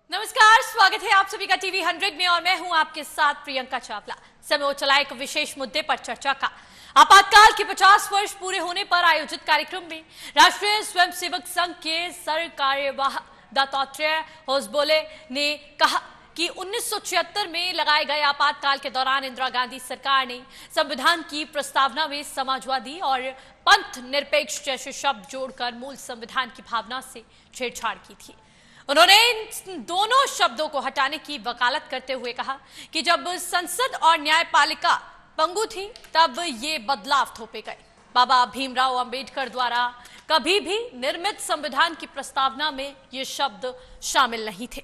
नमस्कार, स्वागत है आप सभी का टीवी 100 में और मैं हूं आपके साथ प्रियंका चावला। समय हो चला एक विशेष मुद्दे पर चर्चा का। आपातकाल के 50 वर्ष पूरे होने पर आयोजित कार्यक्रम में राष्ट्रीय स्वयंसेवक संघ के सर कार्यवाह दत्तात्रेय होसबोले ने कहा कि 1976 में लगाए गए आपातकाल के दौरान इंदिरा गांधी सरकार ने संविधान की प्रस्तावना में समाजवादी और पंथ निरपेक्ष जैसे शब्द जोड़कर मूल संविधान की भावना से छेड़छाड़ की थी। उन्होंने इन दोनों शब्दों को हटाने की वकालत करते हुए कहा कि जब संसद और न्यायपालिका पंगु थी तब ये बदलाव थोपे गए। बाबा भीमराव अंबेडकर द्वारा कभी भी निर्मित संविधान की प्रस्तावना में ये शब्द शामिल नहीं थे।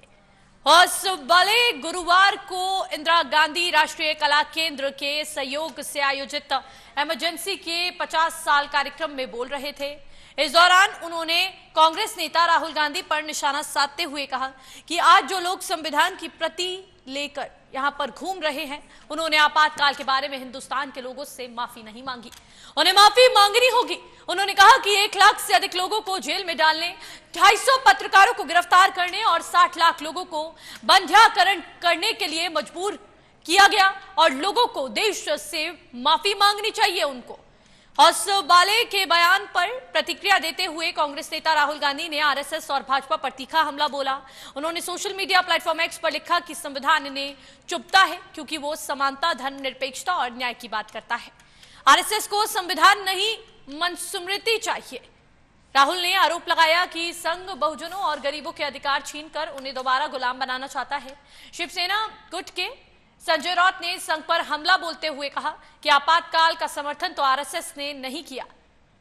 होसबोले गुरुवार को इंदिरा गांधी राष्ट्रीय कला केंद्र के सहयोग से आयोजित इमरजेंसी के 50 साल कार्यक्रम में बोल रहे थे। इस दौरान उन्होंने कांग्रेस नेता राहुल गांधी पर निशाना साधते हुए कहा कि आज जो लोग संविधान की प्रति लेकर यहां पर घूम रहे हैं, उन्होंने आपातकाल के बारे में हिंदुस्तान के लोगों से माफी नहीं मांगी, उन्हें माफी मांगनी होगी। उन्होंने कहा कि 1 लाख से अधिक लोगों को जेल में डालने, 250 पत्रकारों को गिरफ्तार करने और 60 लाख लोगों को बंध्याकरण करने के लिए मजबूर किया गया और लोगों को देश से माफी मांगनी चाहिए। उनको होसबोले के बयान पर प्रतिक्रिया देते हुए कांग्रेस नेता राहुल गांधी ने आरएसएस और भाजपा पर तीखा हमला बोला। उन्होंने सोशल मीडिया प्लेटफॉर्म एक्स पर लिखा कि संविधान इन्हें चुभता है क्योंकि वो समानता, धर्मनिरपेक्षता और न्याय की बात करता है। आरएसएस को संविधान नहीं मनुस्मृति चाहिए। राहुल ने आरोप लगाया कि संघ बहुजनों और गरीबों के अधिकार छीनकर उन्हें दोबारा गुलाम बनाना चाहता है। शिवसेना गुट के संजय राउत ने संघ पर हमला बोलते हुए कहा कि आपातकाल का समर्थन तो आरएसएस ने नहीं किया,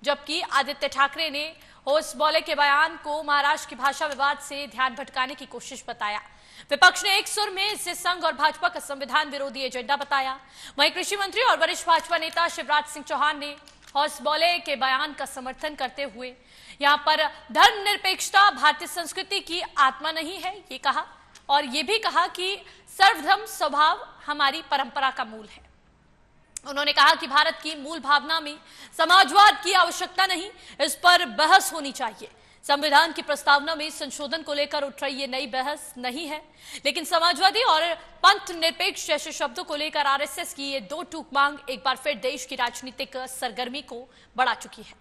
जबकि आदित्य ठाकरे ने होसबोले के बयान को महाराष्ट्र की भाषा विवाद से ध्यान भटकाने की कोशिश बताया। विपक्ष ने एक सुर में इसे संघ और भाजपा का संविधान विरोधी एजेंडा बताया। वहीं कृषि मंत्री और वरिष्ठ भाजपा नेता शिवराज सिंह चौहान ने होसबोले के बयान का समर्थन करते हुए यहां पर धर्मनिरपेक्षता भारतीय संस्कृति की आत्मा नहीं है ये कहा, और ये भी कहा कि सर्वधर्म स्वभाव हमारी परंपरा का मूल है। उन्होंने कहा कि भारत की मूल भावना में समाजवाद की आवश्यकता नहीं, इस पर बहस होनी चाहिए। संविधान की प्रस्तावना में संशोधन को लेकर उठ रही ये नई बहस नहीं है, लेकिन समाजवादी और पंथ निरपेक्ष जैसे शब्दों को लेकर आरएसएस की ये दो टूक मांग एक बार फिर देश की राजनीतिक सरगर्मी को बढ़ा चुकी है।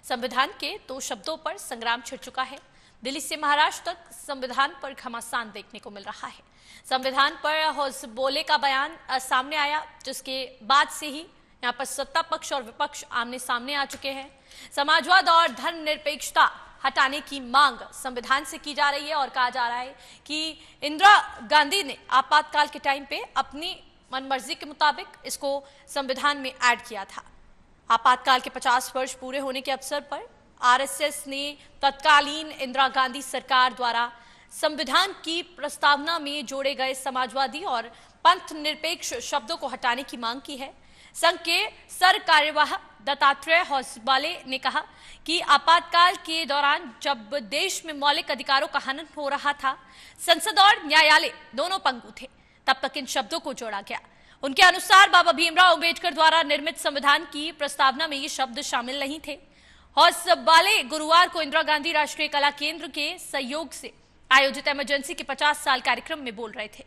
संविधान के 2 शब्दों पर संग्राम छिड़ चुका है। दिल्ली से महाराष्ट्र तक संविधान पर घमासान देखने को मिल रहा है। संविधान पर होसबोले का बयान सामने आया, जिसके बाद से ही यहाँ पर सत्ता पक्ष और विपक्ष आमने सामने आ चुके हैं। समाजवाद और धर्मनिरपेक्षता हटाने की मांग संविधान से की जा रही है और कहा जा रहा है कि इंदिरा गांधी ने आपातकाल के टाइम पे अपनी मनमर्जी के मुताबिक इसको संविधान में ऐड किया था। आपातकाल के 50 वर्ष पूरे होने के अवसर पर आरएसएस ने तत्कालीन इंदिरा गांधी सरकार द्वारा संविधान की प्रस्तावना में जोड़े गए समाजवादी और पंथ निरपेक्ष शब्दों को हटाने की मांग की है। संघ के सर कार्यवाह दत्तात्रेय होसबोले ने कहा कि आपातकाल के दौरान जब देश में मौलिक अधिकारों का हनन हो रहा था, संसद और न्यायालय दोनों पंगु थे, तब तक इन शब्दों को जोड़ा गया। उनके अनुसार बाबा भीमराव अंबेडकर द्वारा निर्मित संविधान की प्रस्तावना में ये शब्द शामिल नहीं थे। होसबोले गुरुवार को इंदिरा गांधी राष्ट्रीय कला केंद्र के सहयोग से आयोजित इमरजेंसी के 50 साल कार्यक्रम में बोल रहे थे।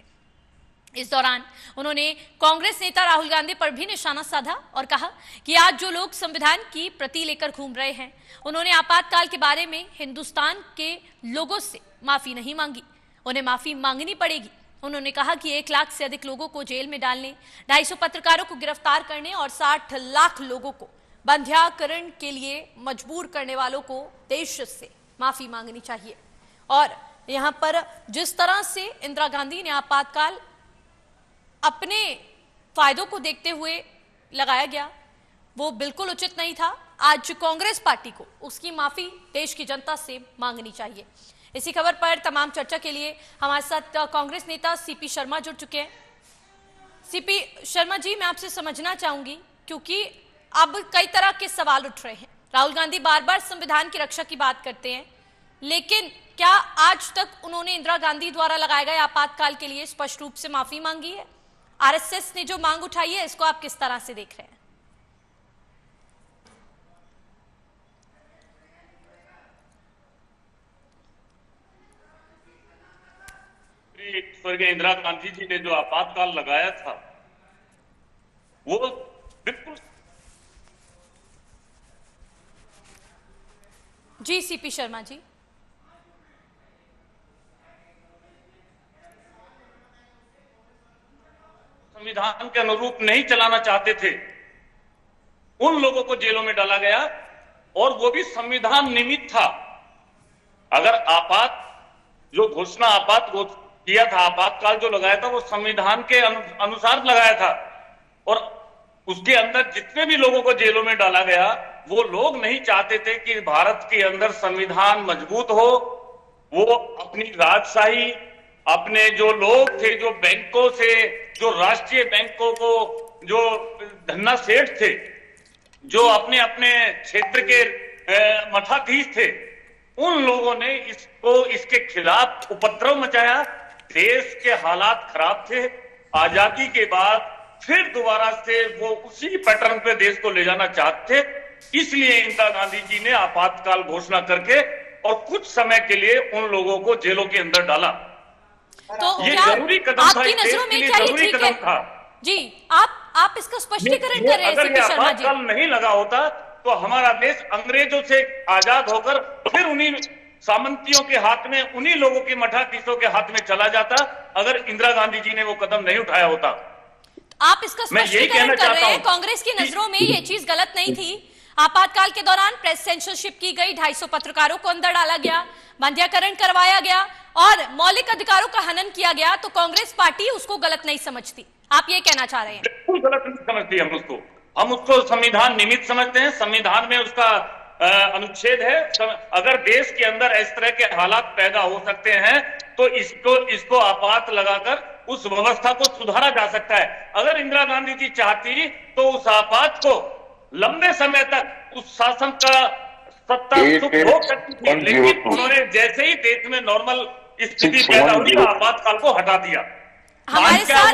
इस दौरान उन्होंने कांग्रेस नेता राहुल गांधी पर भी निशाना साधा और कहा कि आज जो लोग संविधान की प्रति लेकर घूम रहे हैं, उन्होंने आपातकाल के बारे में हिंदुस्तान के लोगों से माफी नहीं मांगी, उन्हें माफी मांगनी पड़ेगी। उन्होंने कहा कि 1 लाख से अधिक लोगों को जेल में डालने, 250 पत्रकारों को गिरफ्तार करने और 60 लाख लोगों को बंध्याकरण के लिए मजबूर करने वालों को देश से माफी मांगनी चाहिए। और यहां पर जिस तरह से इंदिरा गांधी ने आपातकाल अपने फायदों को देखते हुए लगाया गया, वो बिल्कुल उचित नहीं था। आज कांग्रेस पार्टी को उसकी माफी देश की जनता से मांगनी चाहिए। इसी खबर पर तमाम चर्चा के लिए हमारे साथ कांग्रेस नेता सीपी शर्मा जुड़ चुके हैं। सीपी शर्मा जी, मैं आपसे समझना चाहूंगी, क्योंकि अब कई तरह के सवाल उठ रहे हैं। राहुल गांधी बार बार संविधान की रक्षा की बात करते हैं, लेकिन क्या आज तक उन्होंने इंदिरा गांधी द्वारा लगाए गए आपातकाल के लिए स्पष्ट रूप से माफी मांगी है? आरएसएस ने जो मांग उठाई है, इसको आप किस तरह से देख रहे हैं? स्वर्गीय इंदिरा गांधी जी ने जो आपातकाल लगाया था वो बिल्कुल। जी सीपी शर्मा जी। संविधान के अनुरूप नहीं चलाना चाहते थे, उन लोगों को जेलों में डाला गया और वो भी संविधान निमित्त था। अगर जो घोषणा किया था, आपातकाल जो लगाया था वो संविधान के अनुसार लगाया था और उसके अंदर जितने भी लोगों को जेलों में डाला गया वो लोग नहीं चाहते थे कि भारत के अंदर संविधान मजबूत हो। वो अपनी राजशाही, अपने जो लोग थे, जो बैंकों से, जो राष्ट्रीय बैंकों को, जो धन्ना सेठ थे, जो अपने अपने क्षेत्र के मठाधीश थे, उन लोगों ने इसके खिलाफ उपद्रव मचाया। देश के हालात खराब थे। आजादी के बाद फिर दोबारा से वो उसी पैटर्न पे देश को ले जाना चाहते थे। इसलिए इंदिरा गांधी जी ने आपातकाल घोषणा करके और कुछ समय के लिए उन लोगों को जेलों के अंदर डाला। तो ये जरूरी कदम था, आपकी नजरों में क्या जरूरी कदम था जी? आप इसका स्पष्टीकरण कर रहे हैं अगर सीपी ये शर्मा जी। आपातकाल नहीं लगा होता तो हमारा देश अंग्रेजों से आजाद होकर फिर उन्हीं सामंतियों के हाथ में, उन्हीं लोगों के मठाधीशों के हाथ में चला जाता, अगर इंदिरा गांधी जी ने वो कदम नहीं उठाया होता। आप इसका स्पष्टीकरण कर रहे हैं, कांग्रेस की नजरों में ये चीज गलत नहीं थी। आपातकाल के दौरान प्रेस सेंसरशिप की गई, 250 पत्रकारों को अंदर डाला गया, बंध्याकरण करवाया गया और मौलिक अधिकारों का हनन किया गया, तो कांग्रेस पार्टी उसको गलत नहीं समझती। आप ये कहना चाह रहे हैं? बिल्कुल गलत नहीं समझती हम उसको संविधान निमित्त समझते हैं। संविधान में उसका अनुच्छेद है, अगर देश के अंदर इस तरह के हालात पैदा हो सकते हैं तो इसको आपात लगाकर उस व्यवस्था को सुधारा जा सकता है। अगर इंदिरा गांधी जी चाहती तो उस आपात को लंबे समय तक उस शासन का सत्ता सुख भोग सकती थी, लेकिन उन्होंने जैसे ही देश में नॉर्मल स्थिति पैदा हुई आपातकाल को हटा दिया। हमारे साथ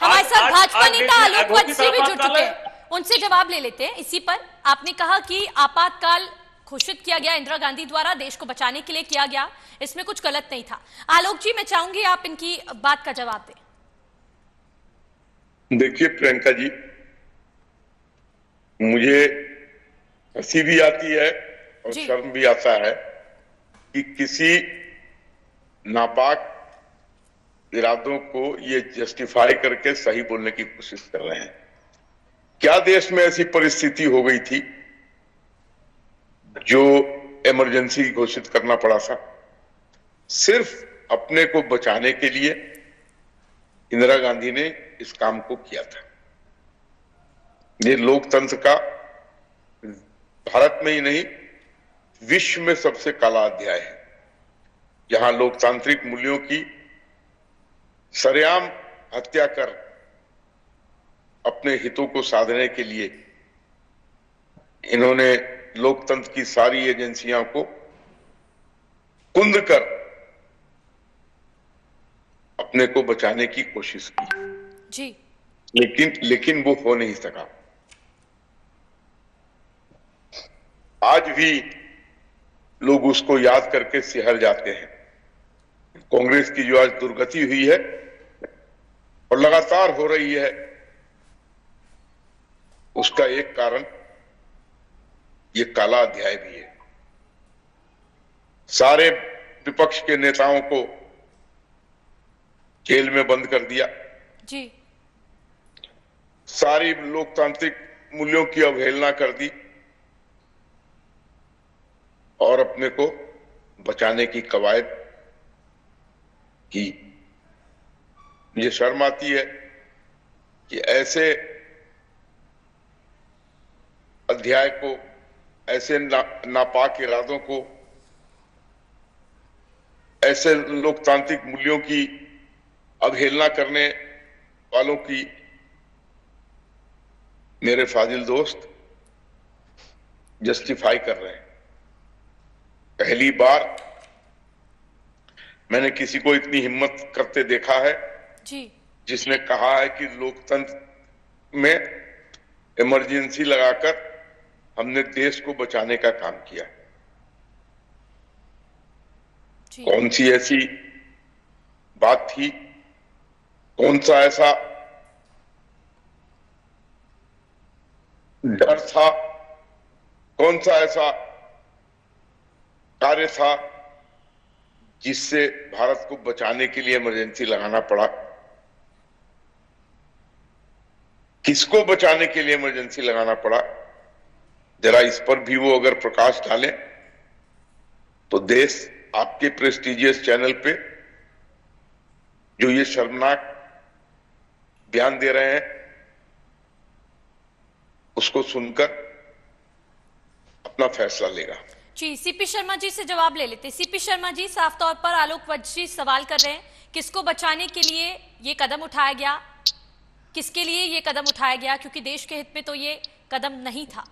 भाजपा नेता आलोक वत्सी भी जुड़ चुके हैं, उनसे जवाब ले लेते हैं इसी पर। आपने कहा कि आपातकाल घोषित किया गया इंदिरा गांधी द्वारा, देश को बचाने के लिए किया गया, इसमें कुछ गलत नहीं था। आलोक जी, मैं चाहूंगी आप इनकी बात का जवाब दें। देखिए प्रियंका जी, मुझे हंसी भी आती है और शर्म भी आता है कि किसी नापाक इरादों को ये जस्टिफाई करके सही बोलने की कोशिश कर रहे हैं। क्या देश में ऐसी परिस्थिति हो गई थी जो इमरजेंसी घोषित करना पड़ा था? सिर्फ अपने को बचाने के लिए इंदिरा गांधी ने इस काम को किया था। ये लोकतंत्र का भारत में ही नहीं विश्व में सबसे काला अध्याय है, जहां लोकतांत्रिक मूल्यों की सरेआम हत्या कर अपने हितों को साधने के लिए इन्होंने लोकतंत्र की सारी एजेंसियों को कुंद कर अपने को बचाने की कोशिश की जी। लेकिन वो हो नहीं सका। आज भी लोग उसको याद करके सिहर जाते हैं। कांग्रेस की जो आज दुर्गति हुई है और लगातार हो रही है, उसका एक कारण ये काला अध्याय भी है। सारे विपक्ष के नेताओं को जेल में बंद कर दिया जी। सारी लोकतांत्रिक मूल्यों की अवहेलना कर दी और अपने को बचाने की कवायद की। मुझे शर्म आती है कि ऐसे अध्याय को, ऐसे नापाक इरादों को, ऐसे लोकतांत्रिक मूल्यों की अवहेलना करने वालों की मेरे फाजिल दोस्त जस्टिफाई कर रहे हैं। पहली बार मैंने किसी को इतनी हिम्मत करते देखा है जी, जिसने कहा है कि लोकतंत्र में इमरजेंसी लगाकर हमने देश को बचाने का काम किया। कौन सी ऐसी बात थी कौन सा ऐसा डर था, कौन सा ऐसा कार्य था जिससे भारत को बचाने के लिए इमरजेंसी लगाना पड़ा? किसको बचाने के लिए इमरजेंसी लगाना पड़ा? जरा इस पर भी वो अगर प्रकाश डालें तो देश आपके प्रेस्टिजियस चैनल पे जो ये शर्मनाक बयान दे रहे हैं उसको सुनकर अपना फैसला लेगा। जी, सीपी शर्मा जी से जवाब ले लेते। सीपी शर्मा जी, साफ तौर पर आलोक वत्स जी सवाल कर रहे हैं, किसको बचाने के लिए ये कदम उठाया गया, किसके लिए ये कदम उठाया गया, क्योंकि देश के हित में तो ये कदम नहीं था।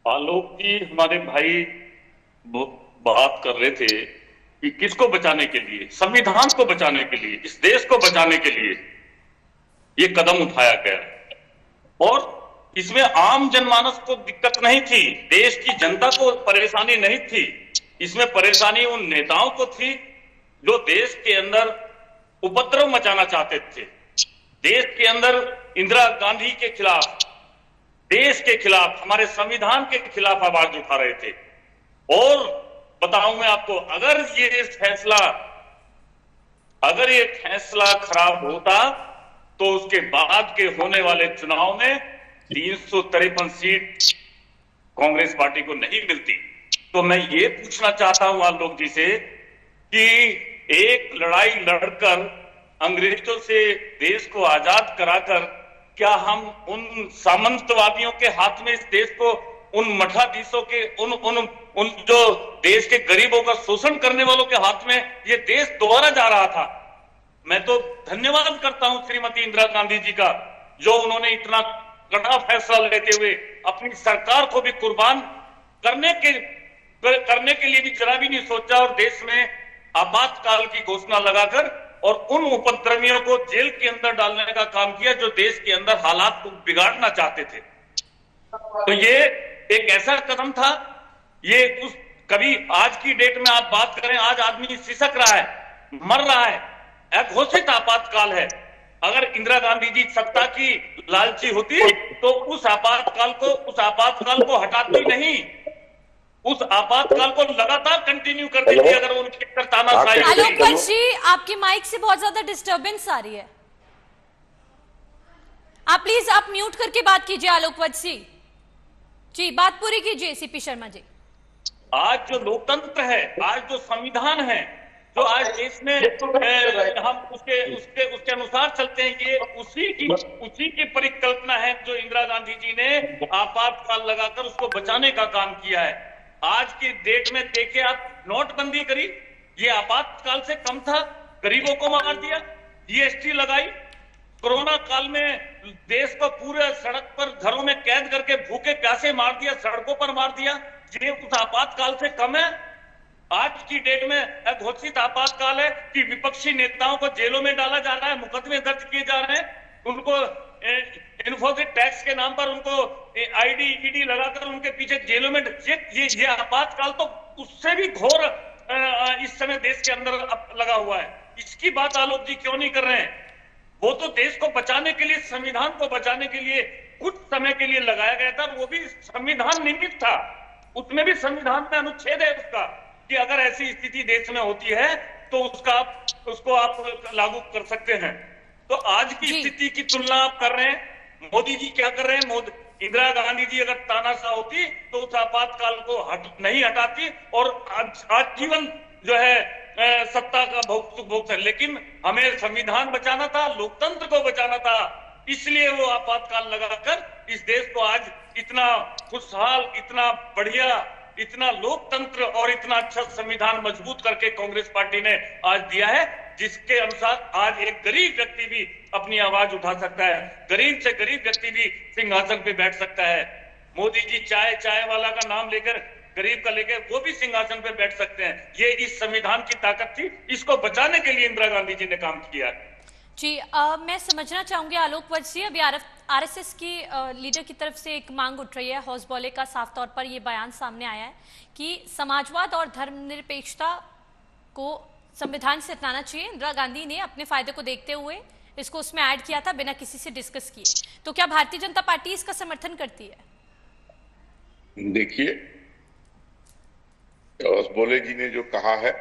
आलोक जी हमारे भाई बात कर रहे थे कि किसको बचाने के लिए, संविधान को बचाने के लिए, इस देश को बचाने के लिए ये कदम उठाया गया। और इसमें आम जनमानस को दिक्कत नहीं थी, देश की जनता को परेशानी नहीं थी। इसमें परेशानी उन नेताओं को थी जो देश के अंदर उपद्रव मचाना चाहते थे, देश के अंदर इंदिरा गांधी के खिलाफ, देश के खिलाफ, हमारे संविधान के खिलाफ आवाज उठा रहे थे। और बताऊं मैं आपको, अगर ये फैसला खराब होता तो उसके बाद के होने वाले चुनाव में 353 सीट कांग्रेस पार्टी को नहीं मिलती। तो मैं ये पूछना चाहता हूं आलोक जी से कि एक लड़ाई लड़कर अंग्रेजों से देश को आजाद कराकर क्या हम उन सामंतवादियों के हाथ में इस देश को, उन मठाधीशों के, उन जो देश के गरीबों का शोषण करने वालों के हाथ में ये देश दोबारा जा रहा था? मैं तो धन्यवाद करता हूं श्रीमती इंदिरा गांधी जी का, जो उन्होंने इतना कड़ा फैसला लेते हुए अपनी सरकार को भी कुर्बान करने के लिए भी जरा भी नहीं सोचा और देश में आपातकाल की घोषणा लगाकर और उन उपद्रवियों को जेल के अंदर डालने का काम किया जो देश के अंदर हालात को बिगाड़ना चाहते थे। तो ये एक ऐसा कदम था, ये उस कभी आज की डेट में आप बात करें, आज आदमी सिसक रहा है, मर रहा है, अघोषित आपातकाल है। अगर इंदिरा गांधी जी सत्ता की लालची होती तो उस आपातकाल को हटाती नहीं, उस आपातकाल को लगातार कंटिन्यू करती थी। अगर उनके तानाशाही। आलोक वत्स जी, आपकी माइक से बहुत ज्यादा डिस्टर्बेंस आ रही है, आप प्लीज आप म्यूट करके बात कीजिए। आलोक वत्स जी, बात पूरी कीजिए। सीपी शर्मा जी, आज जो लोकतंत्र है, आज जो संविधान है, जो आज देश में हम उसके अनुसार चलते हैं, ये उसी की परिकल्पना है जो इंदिरा गांधी जी ने आपातकाल लगाकर उसको बचाने का काम किया है। आज की डेट में देखिए आप, नोटबंदी करी, ये आपातकाल से कम था, गरीबों को मार दिया, जीएसटी लगाई, कोरोना काल में देश को पूरे सड़क पर घरों में कैद करके भूखे प्यासे मार दिया, सड़कों पर मार दिया, ये उस आपातकाल से कम है? आज की डेट में घोषित आपातकाल है कि विपक्षी नेताओं को जेलों में डाला जा रहा है, मुकदमे दर्ज किए जा रहे हैं, उनको इन्फोसिस टैक्स के नाम पर उनको आईडी ईडी लगाकर उनके पीछे जेलों में, ये आपातकाल तो उससे भी घोर इस समय देश के अंदर लगा हुआ है। इसकी बात आलोक जी क्यों नहीं कर रहे हैं? वो तो देश को बचाने के लिए, संविधान को बचाने के लिए कुछ समय के लिए लगाया गया था, वो भी संविधान निमित्त था, उसमें भी संविधान में अनुच्छेद है उसका कि अगर ऐसी स्थिति देश में होती है तो उसको आप लागू कर सकते हैं। तो आज की स्थिति की तुलना आप कर रहे हैं, मोदी जी क्या कर रहे हैं? इंदिरा गांधी जी अगर तानाशाह होती तो उस आपातकाल को नहीं हटाती और आजीवन जो है सत्ता का भोग है। लेकिन हमें संविधान बचाना था, लोकतंत्र को बचाना था, इसलिए वो आपातकाल लगाकर इस देश को आज इतना खुशहाल, इतना बढ़िया, इतना लोकतंत्र और इतना अच्छा संविधान मजबूत करके कांग्रेस पार्टी ने आज दिया है, जिसके अनुसार आज एक गरीब व्यक्ति भी अपनी आवाज उठा सकता है, गरीब से गरीब व्यक्ति भी सिंहासन पे बैठ सकता है। मोदी जी चाय वाला का नाम लेकर, गरीब का लेकर वो भी सिंहासन पे बैठ सकते हैं। ये इस संविधान की ताकत थी, इसको बचाने के लिए इंदिरा गांधी जी ने काम किया। जी, मैं समझना चाहूंगी आलोक वत्स जी, अभी आरएसएस की लीडर की तरफ से एक मांग उठ रही है, हौसबौले का साफ तौर पर यह बयान सामने आया है कि समाजवाद और धर्मनिरपेक्षता को संविधान से हटाना चाहिए। इंदिरा गांधी ने अपने फायदे को देखते हुए इसको उसमें ऐड किया था बिना किसी से डिस्कस किए। तो क्या भारतीय जनता पार्टी इसका समर्थन करती है? देखिए, बोले जी ने जो कहा है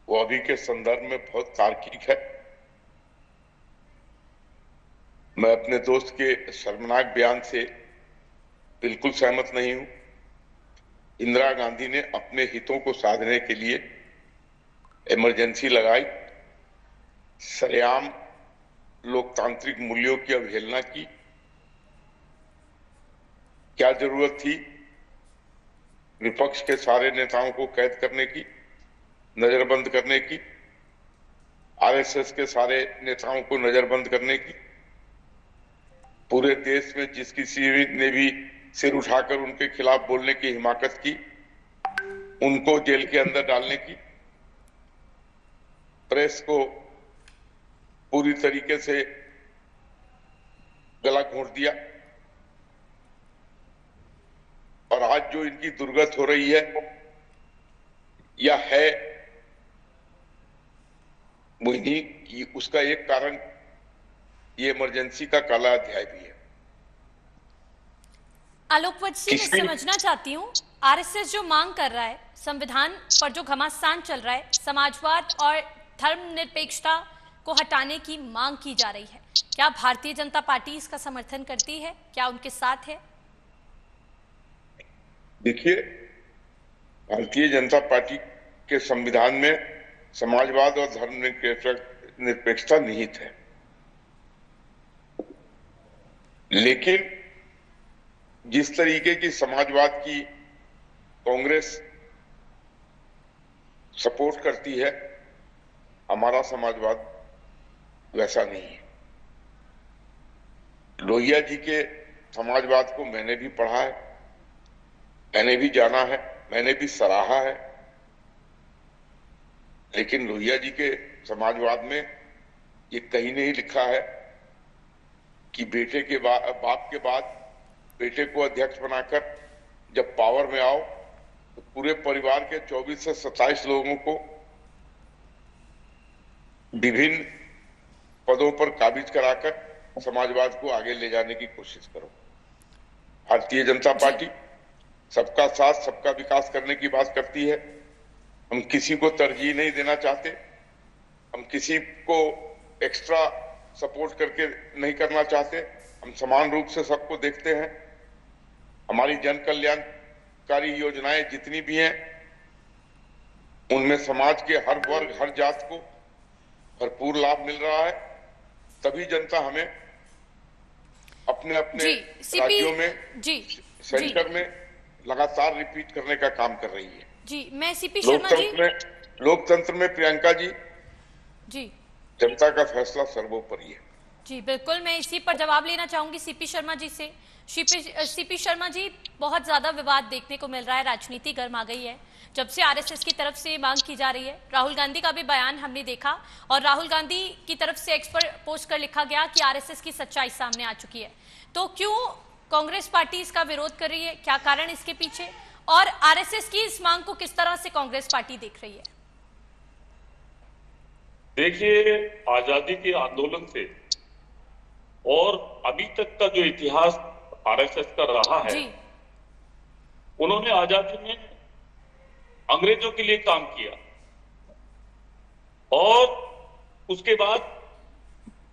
वो अभी के संदर्भ में बहुत तार्किक है। मैं अपने दोस्त के शर्मनाक बयान से बिल्कुल सहमत नहीं हूं। इंदिरा गांधी ने अपने हितों को साधने के लिए इमरजेंसी लगाई, सरेआम लोकतांत्रिक मूल्यों की अवहेलना की। क्या जरूरत थी विपक्ष के सारे नेताओं को कैद करने की, नजरबंद करने की, आरएसएस के सारे नेताओं को नजरबंद करने की? पूरे देश में जिस किसी ने भी सिर उठाकर उनके खिलाफ बोलने की हिमाकत की, उनको जेल के अंदर डालने की, प्रेस को पूरी तरीके से गला घोंट दिया। और आज जो इनकी दुर्गत हो रही है या है, वो इन्हीं उसका एक कारण ये इमरजेंसी का काला अध्याय भी है। आलोक वत्स जी, मैं समझना चाहती हूँ, आरएसएस जो मांग कर रहा है, संविधान पर जो घमासान चल रहा है, समाजवाद और धर्मनिरपेक्षता को हटाने की मांग की जा रही है, क्या भारतीय जनता पार्टी इसका समर्थन करती है? क्या उनके साथ है? देखिए, भारतीय जनता पार्टी के संविधान में समाजवाद और धर्मनिरपेक्षता निहित है, लेकिन जिस तरीके की समाजवाद की कांग्रेस सपोर्ट करती है, हमारा समाजवाद वैसा नहीं है। लोहिया जी के समाजवाद को मैंने भी पढ़ा है, मैंने भी जाना है, मैंने भी सराहा है, लेकिन लोहिया जी के समाजवाद में ये कहीं नहीं लिखा है कि बेटे के बाप के बाद बेटे को अध्यक्ष बनाकर जब पावर में आओ तो पूरे परिवार के 24 से 27 लोगों को विभिन्न पदों पर काबिज कराकर समाजवाद को आगे ले जाने की कोशिश करो। भारतीय जनता पार्टी सबका साथ सबका विकास करने की बात करती है। हम किसी को तरजीह नहीं देना चाहते, हम किसी को एक्स्ट्रा सपोर्ट करके नहीं करना चाहते, हम समान रूप से सबको देखते हैं। हमारी जन कल्याणकारी योजनाएं जितनी भी हैं, उनमें समाज के हर वर्ग हर जात को भरपूर लाभ मिल रहा है। तभी जनता हमें अपने अपने राज्यों में सेंटर में लगातार रिपीट करने का काम कर रही है। जी, मैं सीपी शर्मा जी, लोकतंत्र में प्रियंका जी, जनता का फैसला सर्वोपरि है। जी बिल्कुल, मैं इसी पर जवाब लेना चाहूंगी सीपी शर्मा जी से। सीपी शर्मा जी, बहुत ज्यादा विवाद देखने को मिल रहा है, राजनीति गर्म आ गई है जब से आरएसएस की तरफ से मांग की जा रही है। राहुल गांधी का भी बयान हमने देखा और राहुल गांधी की तरफ से एक्स पर पोस्ट कर लिखा गया कि आरएसएस की सच्चाई सामने आ चुकी है। तो क्यों कांग्रेस पार्टी इसका विरोध कर रही है? क्या कारण इसके पीछे? और आरएसएस की इस मांग को किस तरह से कांग्रेस पार्टी देख रही है? देखिए, आजादी के आंदोलन से और अभी तक का जो इतिहास आरएसएस का रहा है, उन्होंने आजादी में अंग्रेजों के लिए काम किया और उसके बाद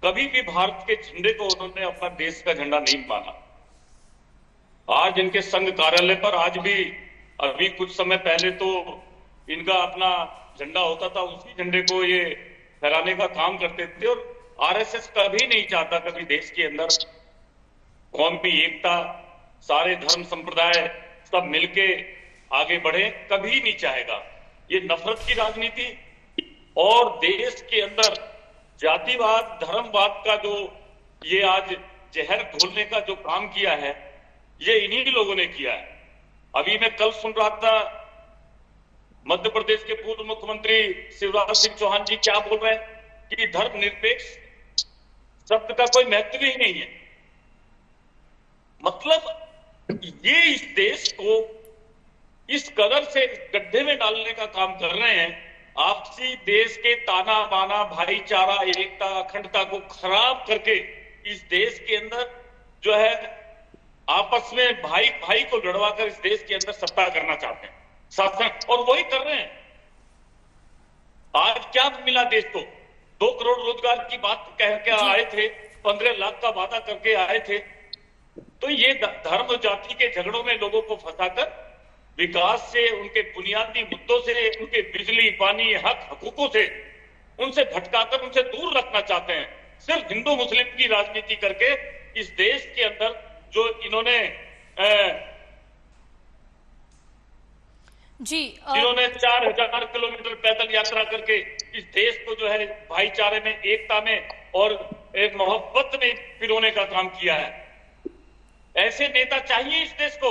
कभी भी भारत के झंडे को उन्होंने अपना देश का झंडा नहीं माना। आज इनके संघ कार्यालय पर आज भी, अभी कुछ समय पहले तो इनका अपना झंडा होता था, उसी झंडे को ये फहराने का काम करते थे। और आरएसएस कभी नहीं चाहता कभी देश के अंदर कौमी एकता, सारे धर्म संप्रदाय सब मिलके आगे बढ़े, कभी नहीं चाहेगा। ये नफरत की राजनीति और देश के अंदर जातिवाद धर्मवाद का जो ये आज जहर घोलने का जो काम किया है, ये इन्हीं लोगों ने किया है। अभी मैं कल सुन रहा था, मध्य प्रदेश के पूर्व मुख्यमंत्री शिवराज सिंह चौहान जी क्या बोल रहे हैं कि धर्मनिरपेक्ष शब्द का कोई महत्व ही नहीं है। मतलब ये इस देश को इस कदर से गड्ढे में डालने का काम कर रहे हैं। आपसी देश के ताना बाना, भाईचारा, एकता, अखंडता को खराब करके इस देश के अंदर जो है आपस में भाई भाई को लड़वा कर इस देश के अंदर सत्ता करना चाहते हैं, शासन, और वही कर रहे हैं। आज क्या मिला देश को? 2 करोड़ रोजगार की बात कह के आए थे, 15 लाख का वादा करके आए थे। तो ये धर्म जाति के झगड़ों में लोगों को फंसाकर विकास से, उनके बुनियादी मुद्दों से, उनके बिजली, पानी, हक हकूकों से उनसे भटकाकर उनसे दूर रखना चाहते हैं। सिर्फ हिंदू मुस्लिम की राजनीति करके इस देश के अंदर जो इन्होंने इन्होंने 4000 किलोमीटर पैदल यात्रा करके इस देश को जो है भाईचारे में, एकता में और एक मोहब्बत में पिरोने का काम किया है। ऐसे नेता चाहिए इस देश को।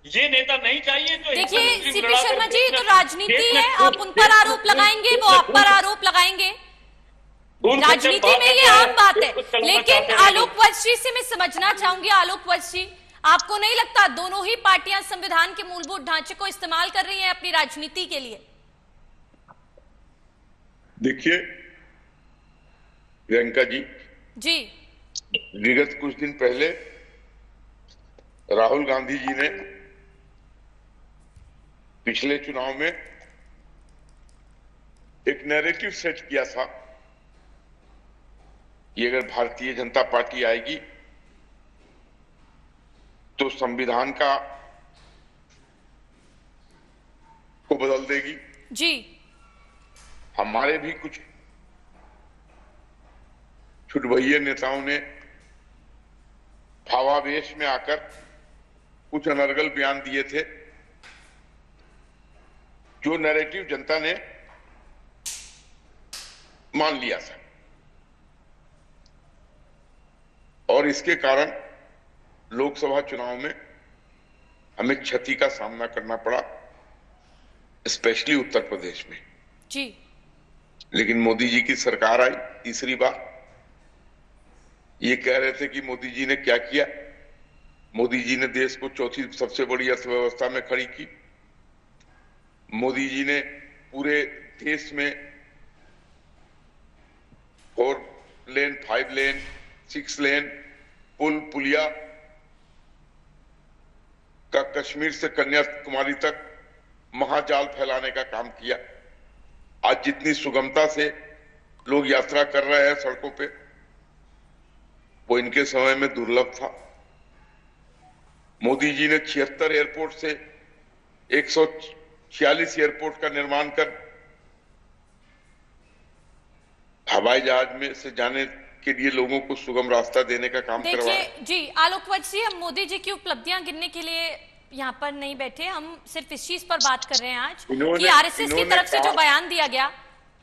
ये नेता नहीं चाहिए जो देखिए सीपी शर्मा जी, तो राजनीति है, आप उन पर आरोप लगाएंगे, वो आप पर आरोप लगाएंगे, राजनीति में ये आम बात है। लेकिन आलोक वत्स जी से मैं समझना चाहूंगी, आलोक वत्स जी, आपको नहीं लगता दोनों ही पार्टियां संविधान के मूलभूत ढांचे को इस्तेमाल कर रही हैं अपनी राजनीति के लिए? देखिए प्रियंका जी, विगत कुछ दिन पहले राहुल गांधी जी ने पिछले चुनाव में एक नैरेटिव सेट किया था कि अगर भारतीय जनता पार्टी आएगी तो संविधान को बदल देगी। जी, हमारे भी कुछ छुटभइये नेताओं ने भावावेश में आकर कुछ अनर्गल बयान दिए थे, जो नैरेटिव जनता ने मान लिया था, और इसके कारण लोकसभा चुनाव में हमें क्षति का सामना करना पड़ा, स्पेशली उत्तर प्रदेश में। जी। लेकिन मोदी जी की सरकार आई तीसरी बार। ये कह रहे थे कि मोदी जी ने क्या किया। मोदी जी ने देश को चौथी सबसे बड़ी अर्थव्यवस्था में खड़ी की। मोदी जी ने पूरे देश में 4 लेन, 5 लेन, 6 लेन, पुल पुलिया का कश्मीर से कन्याकुमारी तक महाजाल फैलाने का काम किया। आज जितनी सुगमता से लोग यात्रा कर रहे हैं सड़कों पे, वो इनके समय में दुर्लभ था। मोदी जी ने 76 एयरपोर्ट से 146 एयरपोर्ट का निर्माण कर हवाई जहाज में से जाने के लिए लोगों को सुगम रास्ता देने का काम करवाया। जी आलोक वत्स जी, हम मोदी जी की उपलब्धियां गिनने के लिए यहाँ पर नहीं बैठे, हम सिर्फ इस चीज पर बात कर रहे हैं आज कि आरएसएस की तरफ से जो बयान दिया गया,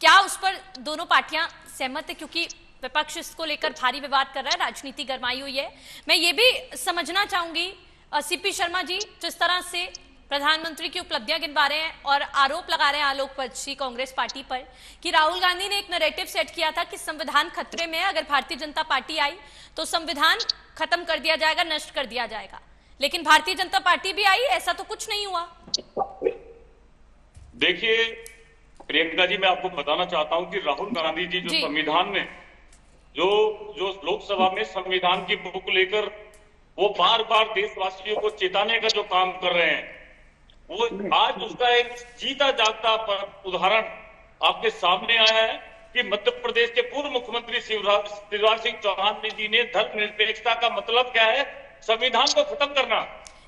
क्या उस पर दोनों पार्टियां सहमत है? क्योंकि विपक्ष इसको लेकर भारी विवाद कर रहा है, राजनीति गरमाई हुई है। मैं ये भी समझना चाहूंगी सीपी शर्मा जी, जिस तरह से प्रधानमंत्री की उपलब्धियां गिनवा रहे हैं और आरोप लगा रहे हैं आलोक वत्स जी कांग्रेस पार्टी पर कि राहुल गांधी ने एक नैरेटिव सेट किया था कि संविधान खतरे में है, अगर भारतीय जनता पार्टी आई तो संविधान खत्म कर दिया जाएगा, नष्ट कर दिया जाएगा। लेकिन भारतीय जनता पार्टी भी आई, ऐसा तो कुछ नहीं हुआ। देखिए प्रियंका जी, मैं आपको बताना चाहता हूं कि राहुल गांधी जी जो संविधान में जो लोकसभा में संविधान की बुक लेकर वो बार बार देशवासियों को चेताने का जो काम कर रहे हैं, वो आज उसका एक जीता जागता उदाहरण आपके सामने आया है कि मध्य प्रदेश के पूर्व मुख्यमंत्री शिवराज सिंह चौहान जी ने धर्मनिरपेक्षता का मतलब क्या है, संविधान को खत्म करना।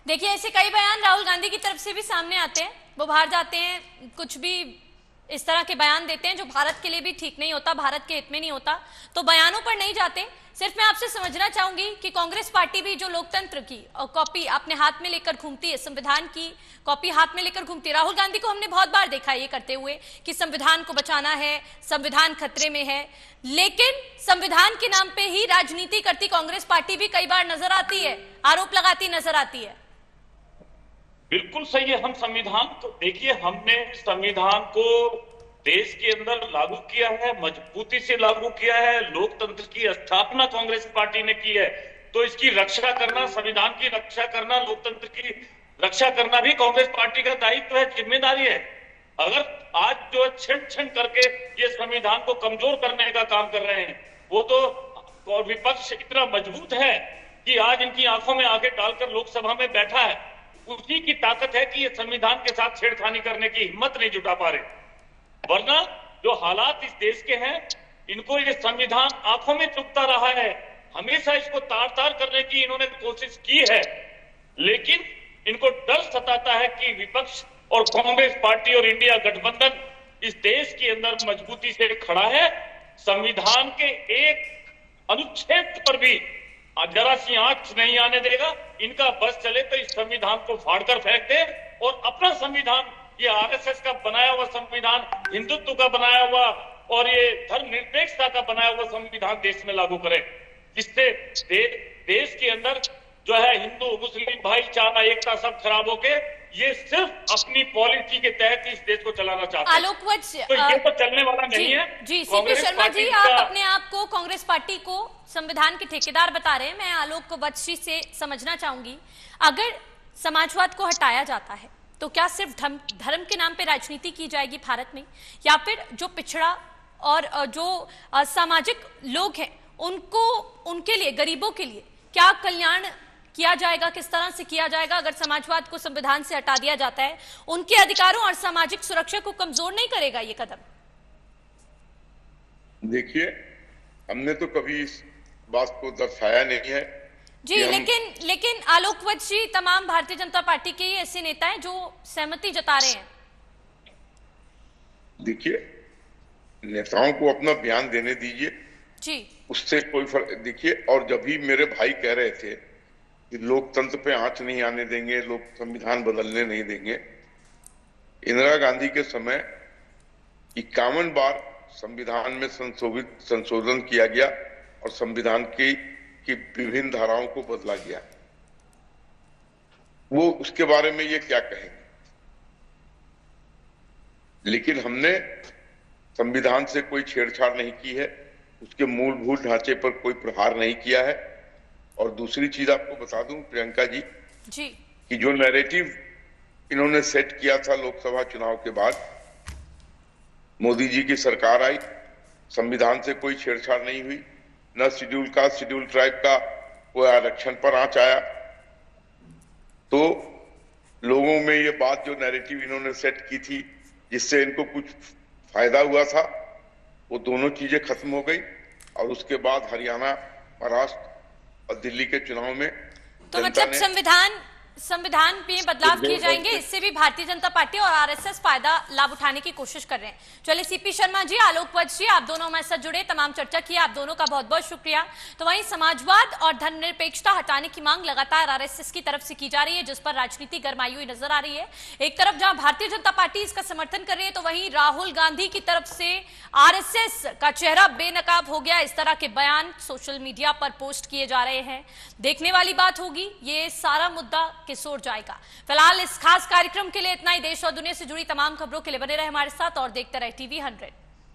देखिए ऐसे कई बयान राहुल गांधी की तरफ से भी सामने आते हैं, वो बाहर जाते हैं, कुछ भी इस तरह के बयान देते हैं जो भारत के लिए भी ठीक नहीं होता, भारत के हित में नहीं होता, तो बयानों पर नहीं जाते। सिर्फ मैं आपसे समझना चाहूंगी कि कांग्रेस पार्टी भी जो लोकतंत्र की और कॉपी अपने हाथ में लेकर घूमती है, संविधान की कॉपी हाथ में लेकर घूमती है। राहुल गांधी को हमने बहुत बार देखा है ये करते हुए कि संविधान को बचाना है, संविधान खतरे में है, लेकिन संविधान के नाम पे ही राजनीति करती कांग्रेस पार्टी भी कई बार नजर आती है, आरोप लगाती नजर आती है। बिल्कुल सही है। हम संविधान को देखिए, हमने संविधान को देश के अंदर लागू किया है, मजबूती से लागू किया है, लोकतंत्र की स्थापना कांग्रेस पार्टी ने की है, तो इसकी रक्षा करना, संविधान की रक्षा करना, लोकतंत्र की रक्षा करना भी कांग्रेस पार्टी का दायित्व है, जिम्मेदारी है। अगर आज जो छेड़ करके ये संविधान को कमजोर करने का काम कर रहे हैं, वो तो और विपक्ष इतना मजबूत है कि आज इनकी आंखों में आगे डालकर लोकसभा में बैठा है। उसी की ताकत है कि ये संविधान के साथ छेड़खानी करने की हिम्मत नहीं जुटा पा रहे। वरना जो हालात इस देश के हैं, इनको ये संविधान आंखों में चुभता रहा है। हमेशा इसको तार करने की इन्होंने कोशिश की है, लेकिन इनको डर सताता है कि विपक्ष और कांग्रेस पार्टी और इंडिया गठबंधन इस देश के अंदर मजबूती से खड़ा है। संविधान के एक अनुच्छेद पर भी जरा सी आंच नहीं आने देगा। इनका बस चले तो इस संविधान को फाड़कर फेंक दे और अपना संविधान, ये आरएसएस का बनाया हुआ संविधान, हिंदुत्व का बनाया हुआ और ये धर्मनिरपेक्षता का बनाया हुआ संविधान देश में लागू करे, जिससे देश के अंदर जो है हिंदू मुस्लिम भाईचारा एकता सब खराब होके ये सिर्फ अपनी पॉलिसी के तहत इस देश को चलाना चाहते हैं। आलोक वत्स, तो ये तो चलने वाला नहीं है। जी सीपी शर्मा जी, आप अपने आप को कांग्रेस पार्टी को संविधान के ठेकेदार बता रहे हैं। मैं आलोक वत्स जी से समझना चाहूंगी, अगर समाजवाद को हटाया जाता है तो क्या सिर्फ धर्म के नाम पे राजनीति की जाएगी भारत में, या फिर जो पिछड़ा और जो सामाजिक लोग हैं उनको, उनके लिए, गरीबों के लिए क्या कल्याण किया जाएगा, किस तरह से किया जाएगा? अगर समाजवाद को संविधान से हटा दिया जाता है, उनके अधिकारों और सामाजिक सुरक्षा को कमजोर नहीं करेगा ये कदम? देखिए, हमने तो कभी इस बात को दर्शाया नहीं है जी, लेकिन आलोक वत्स जी, तमाम भारतीय जनता पार्टी के ऐसे नेता हैं जो सहमति जता रहे हैं। देखिए, नेताओं को अपना बयान देने दीजिए जी, उससे कोई फर्क। देखिए, और जब भी मेरे भाई कह रहे थे कि लोकतंत्र पे आंच नहीं आने देंगे, लोग संविधान बदलने नहीं देंगे, इंदिरा गांधी के समय 51 बार संविधान में संशोधन किया गया और संविधान की विभिन्न धाराओं को बदला गया। वो उसके बारे में ये क्या कहेंगे, लेकिन हमने संविधान से कोई छेड़छाड़ नहीं की है, उसके मूलभूत ढांचे पर कोई प्रहार नहीं किया है। और दूसरी चीज आपको बता दूं प्रियंका जी कि जो नैरेटिव इन्होंने सेट किया था लोकसभा चुनाव के बाद, मोदी जी की सरकार आई, संविधान से कोई छेड़छाड़ नहीं हुई, न शेड्यूल कास्ट शेड्यूल ट्राइब का कोई आरक्षण पर आंच आया, तो लोगों में ये बात, जो नैरेटिव इन्होंने सेट की थी जिससे इनको कुछ फायदा हुआ था, वो दोनों चीजें खत्म हो गई। और उसके बाद हरियाणा, महाराष्ट्र और दिल्ली के चुनाव में तो मतलब संविधान में बदलाव किए जाएंगे, इससे भी भारतीय जनता पार्टी और आरएसएस फायदा लाभ उठाने की कोशिश कर रहे हैं। चलिए सीपी शर्मा जी, आलोक वत्स जी, आप दोनों हमारे साथ जुड़े, तमाम चर्चा की, आप दोनों का बहुत बहुत शुक्रिया। तो वहीं समाजवाद और धर्मनिरपेक्षता हटाने की मांग लगातार आरएसएस की तरफ से की जा रही है, जिस पर राजनीति गरमाई हुई नजर आ रही है। एक तरफ जहां भारतीय जनता पार्टी इसका समर्थन कर रही है, तो वहीं राहुल गांधी की तरफ से आरएसएस का चेहरा बेनकाब हो गया, इस तरह के बयान सोशल मीडिया पर पोस्ट किए जा रहे हैं। देखने वाली बात होगी ये सारा मुद्दा किस ओर जाएगा। फिलहाल इस खास कार्यक्रम के लिए इतना ही। देश और दुनिया से जुड़ी तमाम खबरों के लिए बने रहे हमारे साथ और देखते रहे TV 100।